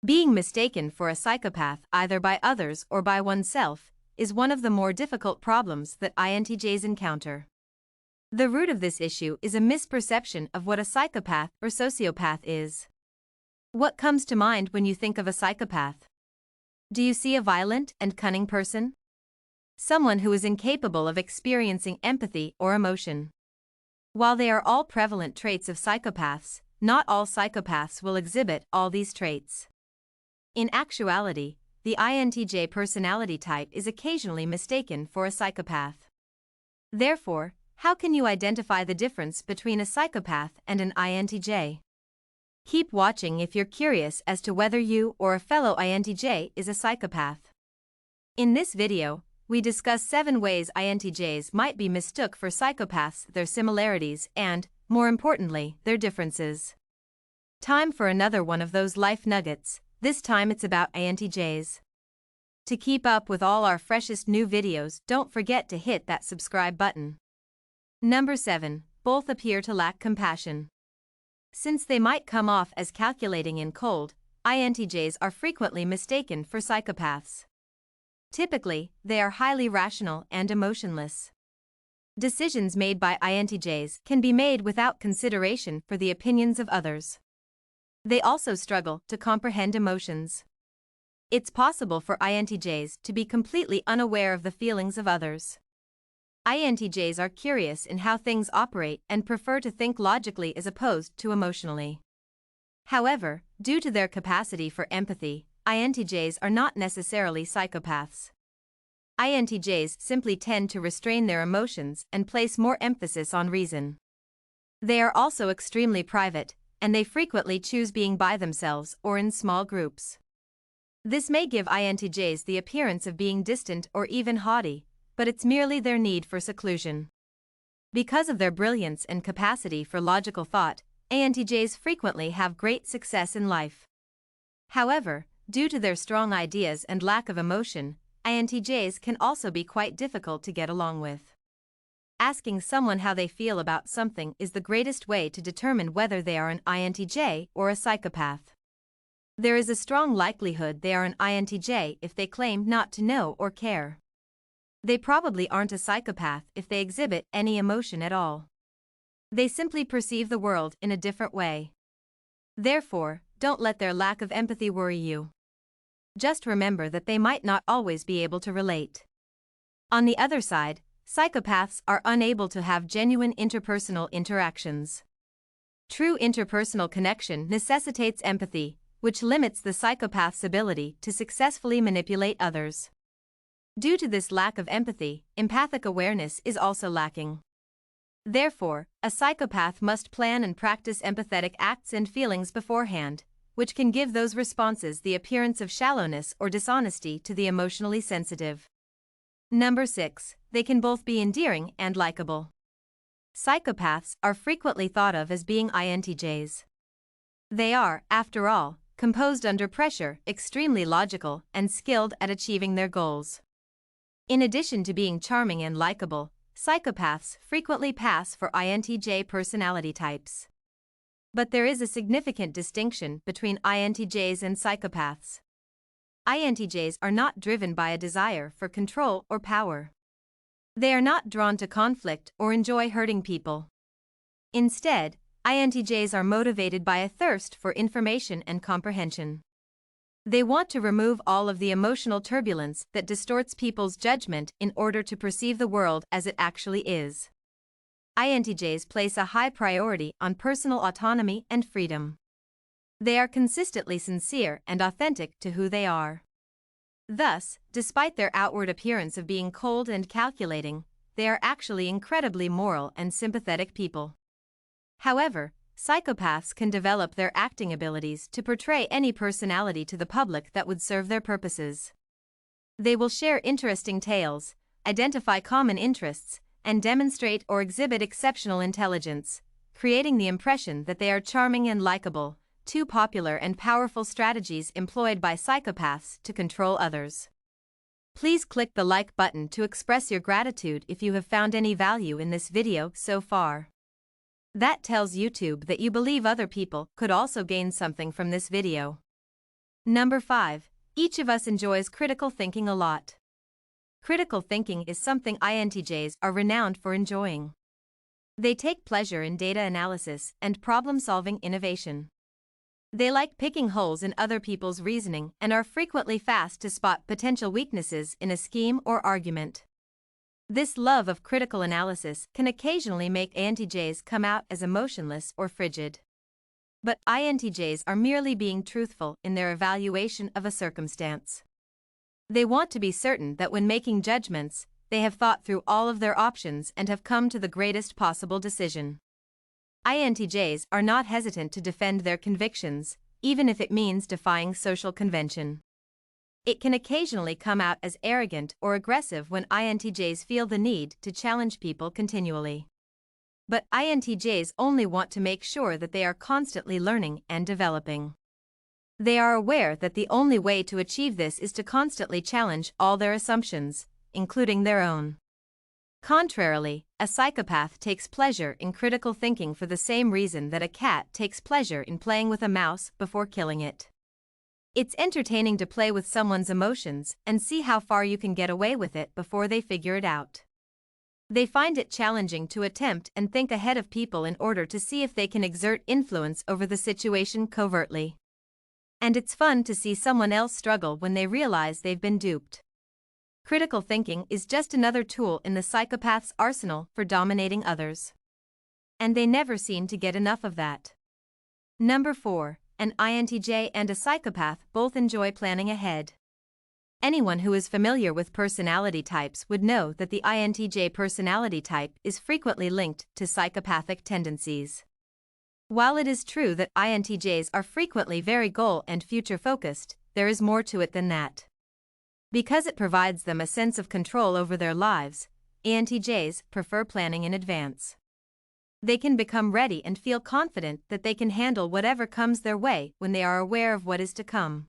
Being mistaken for a psychopath either by others or by oneself is one of the more difficult problems that INTJs encounter. The root of this issue is a misperception of what a psychopath or sociopath is. What comes to mind when you think of a psychopath? Do you see a violent and cunning person? Someone who is incapable of experiencing empathy or emotion. While they are all prevalent traits of psychopaths, not all psychopaths will exhibit all these traits. In actuality, the INTJ personality type is occasionally mistaken for a psychopath. Therefore, how can you identify the difference between a psychopath and an INTJ? Keep watching if you're curious as to whether you or a fellow INTJ is a psychopath. In this video, we discuss 7 ways INTJs might be mistook for psychopaths, their similarities and, more importantly, their differences. Time for another one of those life nuggets. This time it's about INTJs. To keep up with all our freshest new videos, don't forget to hit that subscribe button. Number 7. Both appear to lack compassion. Since they might come off as calculating and cold, INTJs are frequently mistaken for psychopaths. Typically, they are highly rational and emotionless. Decisions made by INTJs can be made without consideration for the opinions of others. They also struggle to comprehend emotions. It's possible for INTJs to be completely unaware of the feelings of others. INTJs are curious in how things operate and prefer to think logically as opposed to emotionally. However, due to their capacity for empathy, INTJs are not necessarily psychopaths. INTJs simply tend to restrain their emotions and place more emphasis on reason. They are also extremely private, and they frequently choose being by themselves or in small groups. This may give INTJs the appearance of being distant or even haughty, but it's merely their need for seclusion. Because of their brilliance and capacity for logical thought, INTJs frequently have great success in life. However, due to their strong ideas and lack of emotion, INTJs can also be quite difficult to get along with. Asking someone how they feel about something is the greatest way to determine whether they are an INTJ or a psychopath. There is a strong likelihood they are an INTJ if they claim not to know or care. They probably aren't a psychopath if they exhibit any emotion at all. They simply perceive the world in a different way. Therefore, don't let their lack of empathy worry you. Just remember that they might not always be able to relate. On the other side, psychopaths are unable to have genuine interpersonal interactions. True interpersonal connection necessitates empathy, which limits the psychopath's ability to successfully manipulate others. Due to this lack of empathy, empathic awareness is also lacking. Therefore, a psychopath must plan and practice empathetic acts and feelings beforehand, which can give those responses the appearance of shallowness or dishonesty to the emotionally sensitive. Number 6. They can both be endearing and likable. Psychopaths are frequently thought of as being INTJs. They are, after all, composed under pressure, extremely logical, and skilled at achieving their goals. In addition to being charming and likable, psychopaths frequently pass for INTJ personality types. But there is a significant distinction between INTJs and psychopaths. INTJs are not driven by a desire for control or power. They are not drawn to conflict or enjoy hurting people. Instead, INTJs are motivated by a thirst for information and comprehension. They want to remove all of the emotional turbulence that distorts people's judgment in order to perceive the world as it actually is. INTJs place a high priority on personal autonomy and freedom. They are consistently sincere and authentic to who they are. Thus, despite their outward appearance of being cold and calculating, they are actually incredibly moral and sympathetic people. However, psychopaths can develop their acting abilities to portray any personality to the public that would serve their purposes. They will share interesting tales, identify common interests, and demonstrate or exhibit exceptional intelligence, creating the impression that they are charming and likable, two popular and powerful strategies employed by psychopaths to control others. Please click the like button to express your gratitude if you have found any value in this video so far. That tells YouTube that you believe other people could also gain something from this video. Number 5. Each of us enjoys critical thinking a lot. Critical thinking is something INTJs are renowned for enjoying. They take pleasure in data analysis and problem-solving innovation. They like picking holes in other people's reasoning and are frequently fast to spot potential weaknesses in a scheme or argument. This love of critical analysis can occasionally make INTJs come out as emotionless or frigid. But INTJs are merely being truthful in their evaluation of a circumstance. They want to be certain that when making judgments, they have thought through all of their options and have come to the greatest possible decision. INTJs are not hesitant to defend their convictions, even if it means defying social convention. It can occasionally come out as arrogant or aggressive when INTJs feel the need to challenge people continually. But INTJs only want to make sure that they are constantly learning and developing. They are aware that the only way to achieve this is to constantly challenge all their assumptions, including their own. Contrarily, a psychopath takes pleasure in critical thinking for the same reason that a cat takes pleasure in playing with a mouse before killing it. It's entertaining to play with someone's emotions and see how far you can get away with it before they figure it out. They find it challenging to attempt and think ahead of people in order to see if they can exert influence over the situation covertly. And it's fun to see someone else struggle when they realize they've been duped. Critical thinking is just another tool in the psychopath's arsenal for dominating others. And they never seem to get enough of that. Number 4. An INTJ and a psychopath both enjoy planning ahead. Anyone who is familiar with personality types would know that the INTJ personality type is frequently linked to psychopathic tendencies. While it is true that INTJs are frequently very goal- and future-focused, there is more to it than that. Because it provides them a sense of control over their lives, INTJs prefer planning in advance. They can become ready and feel confident that they can handle whatever comes their way when they are aware of what is to come.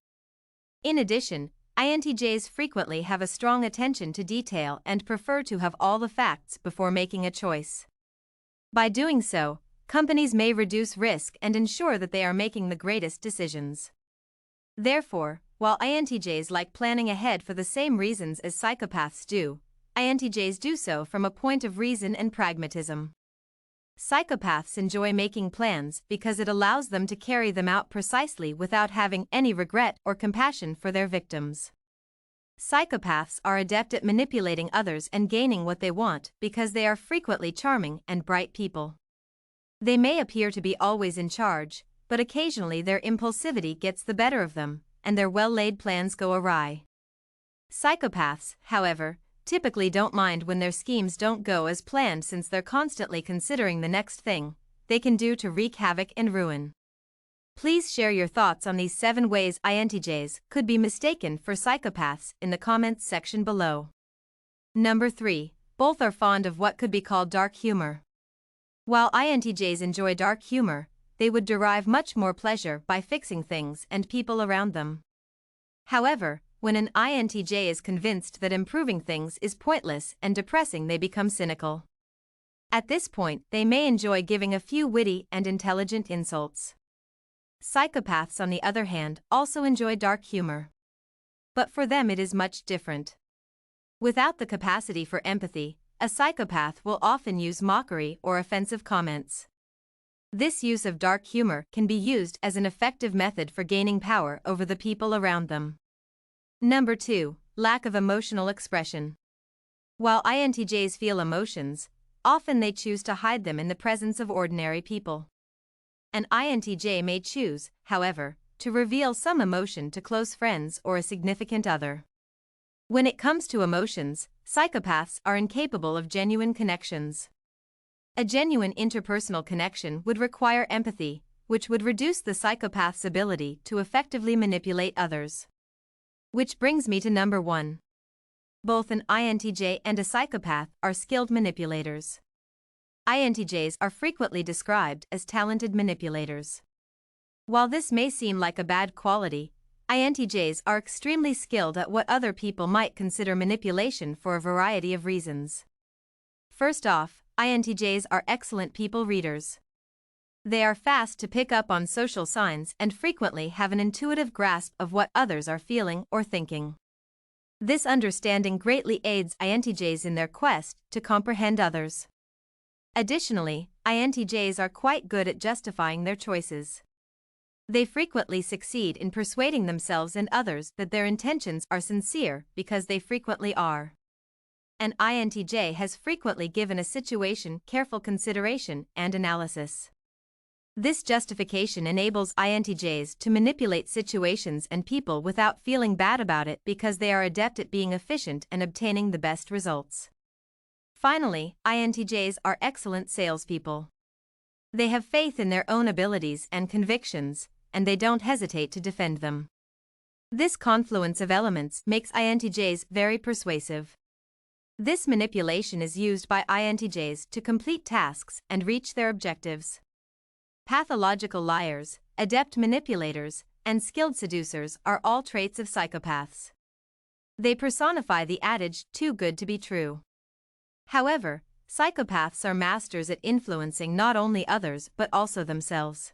In addition, INTJs frequently have a strong attention to detail and prefer to have all the facts before making a choice. By doing so, companies may reduce risk and ensure that they are making the greatest decisions. Therefore, while INTJs like planning ahead for the same reasons as psychopaths do, INTJs do so from a point of reason and pragmatism. Psychopaths enjoy making plans because it allows them to carry them out precisely without having any regret or compassion for their victims. Psychopaths are adept at manipulating others and gaining what they want because they are frequently charming and bright people. They may appear to be always in charge, but occasionally their impulsivity gets the better of them, and their well-laid plans go awry. Psychopaths, however, typically don't mind when their schemes don't go as planned since they're constantly considering the next thing they can do to wreak havoc and ruin. Please share your thoughts on these 7 ways INTJs could be mistaken for psychopaths in the comments section below. Number 3. Both are fond of what could be called dark humor. While INTJs enjoy dark humor, they would derive much more pleasure by fixing things and people around them. However, when an INTJ is convinced that improving things is pointless and depressing, they become cynical. At this point, they may enjoy giving a few witty and intelligent insults. Psychopaths, on the other hand, also enjoy dark humor. But for them it is much different. Without the capacity for empathy, a psychopath will often use mockery or offensive comments. This use of dark humor can be used as an effective method for gaining power over the people around them. Number 2. Lack of emotional expression. While INTJs feel emotions, often they choose to hide them in the presence of ordinary people. An INTJ may choose, however, to reveal some emotion to close friends or a significant other. When it comes to emotions, psychopaths are incapable of genuine connections. A genuine interpersonal connection would require empathy, which would reduce the psychopath's ability to effectively manipulate others. Which brings me to number 1. Both an INTJ and a psychopath are skilled manipulators. INTJs are frequently described as talented manipulators. While this may seem like a bad quality, INTJs are extremely skilled at what other people might consider manipulation for a variety of reasons. First off, INTJs are excellent people readers. They are fast to pick up on social signs and frequently have an intuitive grasp of what others are feeling or thinking. This understanding greatly aids INTJs in their quest to comprehend others. Additionally, INTJs are quite good at justifying their choices. They frequently succeed in persuading themselves and others that their intentions are sincere because they frequently are. An INTJ has frequently given a situation careful consideration and analysis. This justification enables INTJs to manipulate situations and people without feeling bad about it because they are adept at being efficient and obtaining the best results. Finally, INTJs are excellent salespeople. They have faith in their own abilities and convictions, and they don't hesitate to defend them. This confluence of elements makes INTJs very persuasive. This manipulation is used by INTJs to complete tasks and reach their objectives. Pathological liars, adept manipulators, and skilled seducers are all traits of psychopaths. They personify the adage, "too good to be true." However, psychopaths are masters at influencing not only others but also themselves.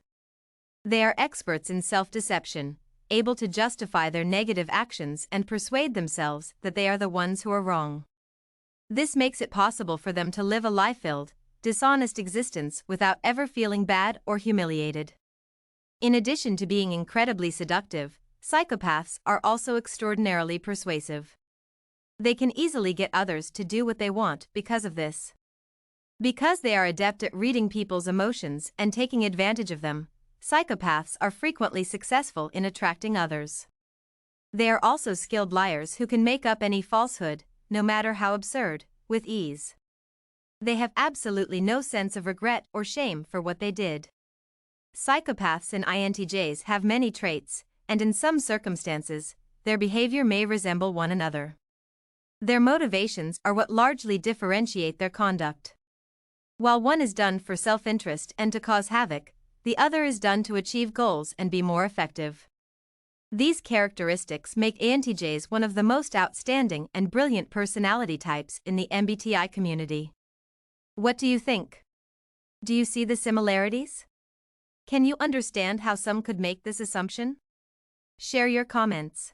They are experts in self-deception, able to justify their negative actions and persuade themselves that they are the ones who are wrong. This makes it possible for them to live a lie-filled, dishonest existence without ever feeling bad or humiliated. In addition to being incredibly seductive, psychopaths are also extraordinarily persuasive. They can easily get others to do what they want because of this. Because they are adept at reading people's emotions and taking advantage of them, psychopaths are frequently successful in attracting others. They are also skilled liars who can make up any falsehood, no matter how absurd, with ease. They have absolutely no sense of regret or shame for what they did. Psychopaths and INTJs have many traits, and in some circumstances, their behavior may resemble one another. Their motivations are what largely differentiate their conduct. While one is done for self-interest and to cause havoc, the other is done to achieve goals and be more effective. These characteristics make INTJs one of the most outstanding and brilliant personality types in the MBTI community. What do you think? Do you see the similarities? Can you understand how some could make this assumption? Share your comments.